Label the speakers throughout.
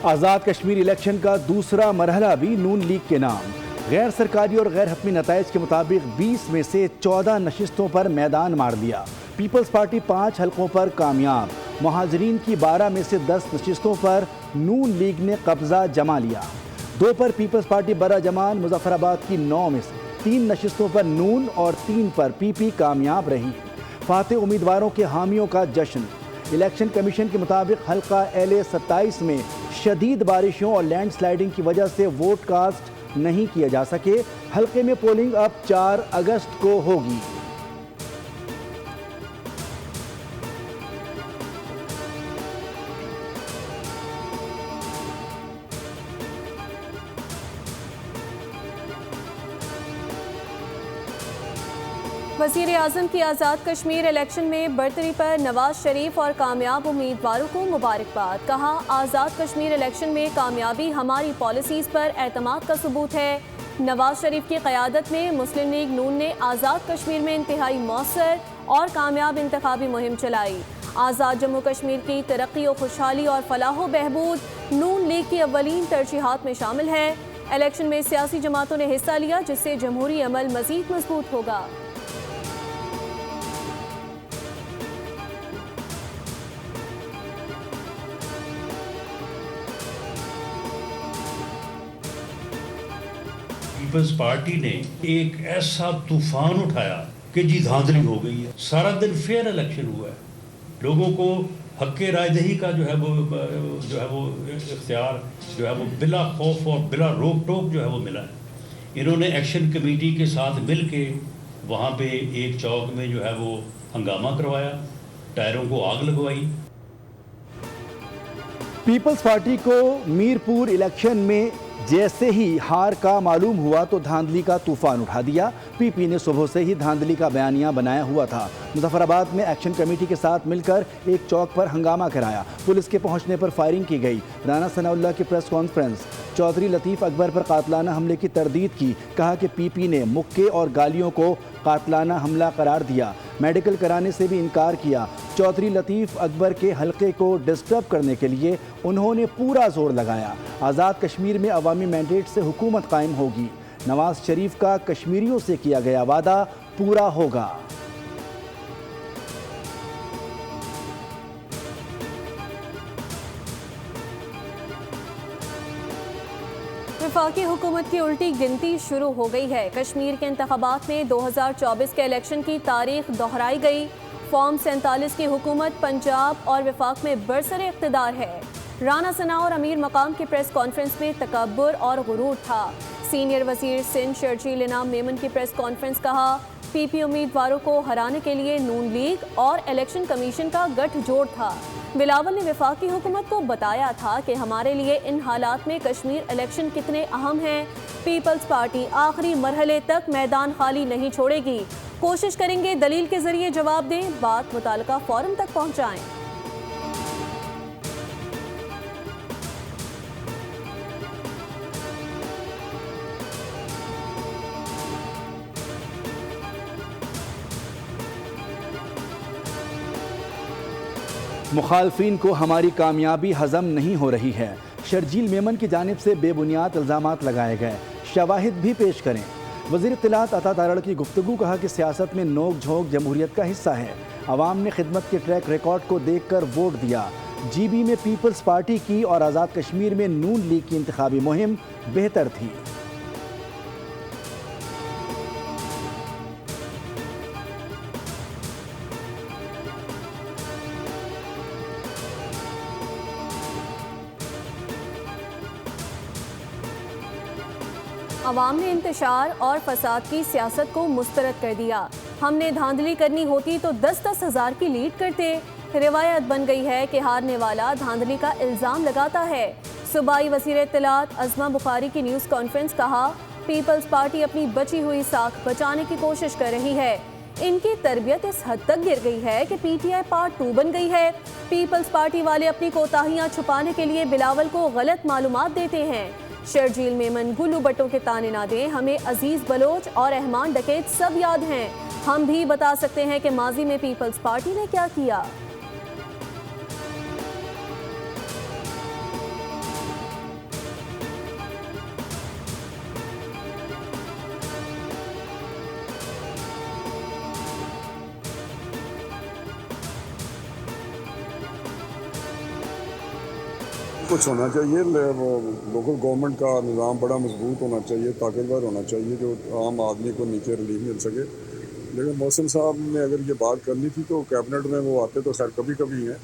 Speaker 1: Azad Kashmir election का दूसरा मरहला भी नून लीग के नाम। गैर सरकारी और गैर हतमी नताइज के मुताबिक 20 में से 14 नशिस्तों पर मैदान मार दिया। पीपल्स पार्टी 5 हलकों पर कामयाब। मुहाजिरीन की 12 में से 10 नशिस्तों पर नून लीग ने कब्जा जमा लिया। 2 पर पीपल्स पार्टी बरा जमान। मुजफ्फराबाद की 9 में से 3 नशिस्तों पर नून और 3 पर पीपी कामयाब रही। फाते उम्मीदवारों के हामियों का जश्न। इलेक्शन कमीशन के मुताबिक हल्का LA 27 में शदीद बारिशों और लैंडस्लाइडिंग की वजह से वोट कास्ट नहीं किए जा सके। हल्के में पोलिंग अब 4 अगस्त को होगी।
Speaker 2: वज़ीर आज़म की आज़ाद कश्मीर इलेक्शन में बरतरी पर नवाज शरीफ और कामयाब उम्मीदवारों को मुबारकबाद। कहा, आज़ाद कश्मीर इलेक्शन में कामयाबी हमारी पॉलिसीज़ पर एतमाद का सबूत है। नवाज शरीफ की क़यादत में मुस्लिम लीग नून ने आज़ाद कश्मीर में इंतहाई मौसर और कामयाब इंतखाबी मुहिम चलाई। आज़ाद जम्मू कश्मीर की तरक्की और खुशहाली और फलाह बहबूद नून लीग की अव्वलीन तरजीहात में शामिल है। इलेक्शन में सियासी जमातों ने हिस्सा लिया, जिससे जमहूरी अमल मज़ीद मजबूत होगा।
Speaker 3: पीपल्स पार्टी ने एक ऐसा तूफान उठाया कि जी धांधली हो गई है। सारा दिन फेयर इलेक्शन हुआ है। लोगों को हक़ रायदही का जो है वो इख्तियार जो है वो बिला खौफ और बिला रोक टोक जो है वो मिला है। इन्होंने एक्शन कमेटी के साथ मिल के वहाँ पे एक चौक में जो है वो हंगामा करवाया, टायरों को आग लगवाई।
Speaker 1: पीपल्स पार्टी को मीरपुर इलेक्शन में जैसे ही हार का मालूम हुआ तो धांधली का तूफान उठा दिया। पीपी ने सुबह से ही धांधली का बयानिया बनाया हुआ था। मुजफ्फराबाद में एक्शन कमेटी के साथ मिलकर एक चौक पर हंगामा कराया। पुलिस के पहुंचने पर फायरिंग की गई। राना सनाउल्लाह की प्रेस कॉन्फ्रेंस। चौधरी लतीफ़ अकबर पर कातलाना हमले की तरदीद की। कहा कि पीपी ने मुक्के और गालियों को कातलाना हमला करार दिया। मेडिकल कराने से भी इनकार किया। चौधरी लतीफ़ अकबर के हल्के को डिस्टर्ब करने के लिए उन्होंने पूरा जोर लगाया। आज़ाद कश्मीर में अवामी मैंडेट से हुकूमत कायम होगी। नवाज शरीफ का कश्मीरियों से किया गया वादा पूरा होगा।
Speaker 2: वफाकी हुकूमत की उल्टी गिनती शुरू हो गई है। कश्मीर के इंतखाबात में 2024 के इलेक्शन की तारीख दोहराई गई। फॉर्म 47 की हुकूमत पंजाब और वफाक में बरसरे इक़्तिदार है। राना सना और अमीर मकाम की प्रेस कॉन्फ्रेंस में तकब्बुर और गुरूर था। सीनियर वजीर सिंध शर्जील इनाम मेमन की प्रेस कॉन्फ्रेंस। कहा, पीपी उम्मीदवारों को हराने के लिए नून लीग और इलेक्शन कमीशन का गठजोड़ था। बिलावल ने वफाकी हुकूमत को बताया था कि हमारे लिए इन हालात में कश्मीर इलेक्शन कितने अहम हैं। पीपल्स पार्टी आखिरी मरहले तक मैदान खाली नहीं छोड़ेगी। कोशिश करेंगे दलील के जरिए जवाब दें, बात मुताल्लिका फोरम तक पहुँचाएँ।
Speaker 1: मुखालफिन को हमारी कामयाबी हजम नहीं हो रही है। शर्जील मेमन की जानिब से बेबुनियाद इल्ज़ामात लगाए गए। शवाहिद भी पेश करें। वज़ीर इत्तलात अता तारड़ की गुफ्तगू। कहा कि सियासत में नोक झोंक जमहूरियत का हिस्सा है। अवाम ने खिदमत के ट्रैक रिकॉर्ड को देख कर वोट दिया। GB में पीपल्स पार्टी की और आज़ाद कश्मीर में नून लीग की इंतखाबी मुहिम बेहतर थी।
Speaker 2: अवाम ने इंतशार और फसाद की सियासत को मुस्तरद कर दिया। हमने धांधली करनी होती तो 10-10 हज़ार की लीड करते। रिवायत बन गई है कि हारने वाला धांधली का इल्ज़ाम लगाता है। सूबाई वज़ीर इत्तलात अज़मा बुखारी की न्यूज़ कॉन्फ्रेंस। कहा, पीपल्स पार्टी अपनी बची हुई साख बचाने की कोशिश कर रही है। इनकी तरबियत इस हद तक गिर गई है कि PTI पार्ट 2 बन गई है। पीपल्स पार्टी वाले अपनी कोताहियाँ छुपाने के लिए बिलावल को गलत मालूमात देते हैं। शर्जील मेमन गुल्लू बट्टों के ताने ना दें। हमें अजीज बलोच और रहमान डकैत सब याद हैं। हम भी बता सकते हैं कि माजी में पीपल्स पार्टी ने क्या किया।
Speaker 4: कुछ होना चाहिए, वो लोकल गवर्नमेंट का निज़ाम बड़ा मजबूत होना चाहिए, ताकतवर होना चाहिए, जो आम आदमी को नीचे रिलीफ मिल सके। लेकिन मौसम साहब ने अगर ये बात करनी थी तो कैबिनेट में वो आते तो खैर कभी कभी हैं,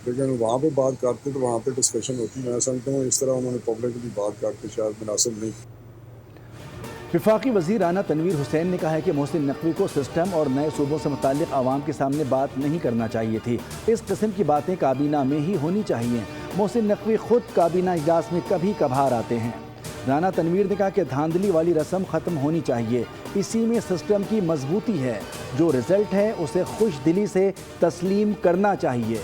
Speaker 4: लेकिन वहाँ पे बात करते तो वहाँ पे डिस्कशन होती। मैं समझता हूँ इस तरह उन्होंने पब्लिकली बात करके शायद मुनासिब नहीं।
Speaker 1: वफाकी वज़ीर राना तनवीर हुसैन ने कहा है कि मोहसिन नकवी को सिस्टम और नए सूबों से मुताल्लिक़ आवाम के सामने बात नहीं करना चाहिए थी। इस किस्म की बातें काबीना में ही होनी चाहिए। मोहसिन नकवी खुद काबीना इजलास में कभी कभार आते हैं। राना तनवीर ने कहा कि धांधली वाली रस्म ख़त्म होनी चाहिए, इसी में सिस्टम की मजबूती है। जो रिज़ल्ट है उसे खुश दिली से तस्लीम करना चाहिए।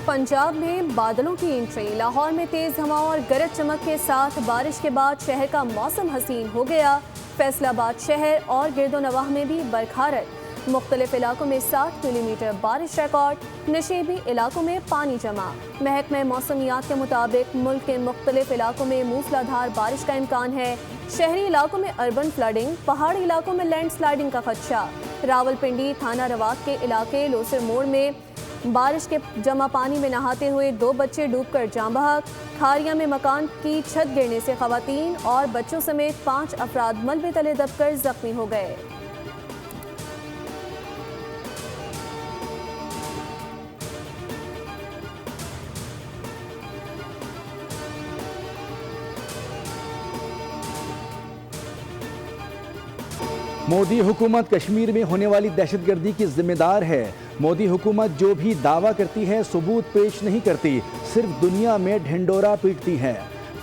Speaker 2: पंजाब में बादलों की एंट्री, लाहौर में तेज हवा और गरज चमक के साथ बारिश के बाद शहर का मौसम हसीन हो गया। फैसलाबाद शहर और गिरदोनवाह में भी बरखारत, मुख्तलिफ इलाकों में 7 मिलीमीटर बारिश रिकॉर्ड, नशेबी इलाकों में पानी जमा। महकमे मौसमियात के मुताबिक मुल्क के मुख्तलिफ इलाकों में मूसलाधार बारिश का इम्कान है। शहरी इलाकों में अर्बन फ्लडिंग, पहाड़ी इलाकों में लैंडस्लाइडिंग का खदशा। रावलपिंडी थाना रवात के इलाके लोसर मोड़ में बारिश के जमा पानी में नहाते हुए 2 बच्चे डूबकर जान बहक। खारिया में मकान की छत गिरने से खवातीन और बच्चों समेत 5 अफराद मलबे तले दबकर जख्मी हो गए।
Speaker 1: मोदी हुकूमत कश्मीर में होने वाली दहशतगर्दी की जिम्मेदार है। मोदी हुकूमत जो भी दावा करती है सबूत पेश नहीं करती, सिर्फ दुनिया में ढिंडोरा पीटती है।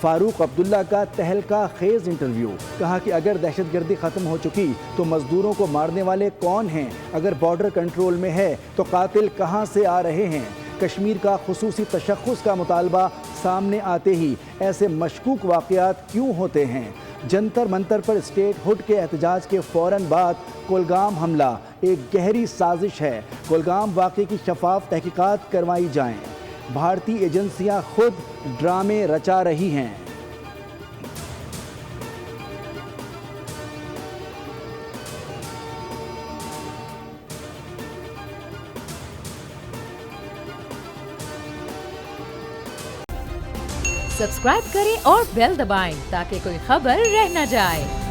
Speaker 1: फारूक अब्दुल्ला का तहलका खेज इंटरव्यू। कहा कि अगर दहशतगर्दी ख़त्म हो चुकी तो मजदूरों को मारने वाले कौन हैं? अगर बॉर्डर कंट्रोल में है तो कातिल कहां से आ रहे हैं? कश्मीर का खुसूसी तशख़्ख़ुस का मुतालबा सामने आते ही ऐसे मशकूक वाक़यात क्यों होते हैं? जंतर मंतर पर स्टेट हुड के एहतजाज के फ़ौरन बाद कुलगाम हमला एक गहरी साजिश है। कुलगाम वाक़े की शफाफ तहकीकात करवाई जाएं। भारतीय एजेंसियां खुद ड्रामे रचा रही हैं।
Speaker 5: सब्सक्राइब करें और बेल दबाएं ताकि कोई खबर रह न जाए।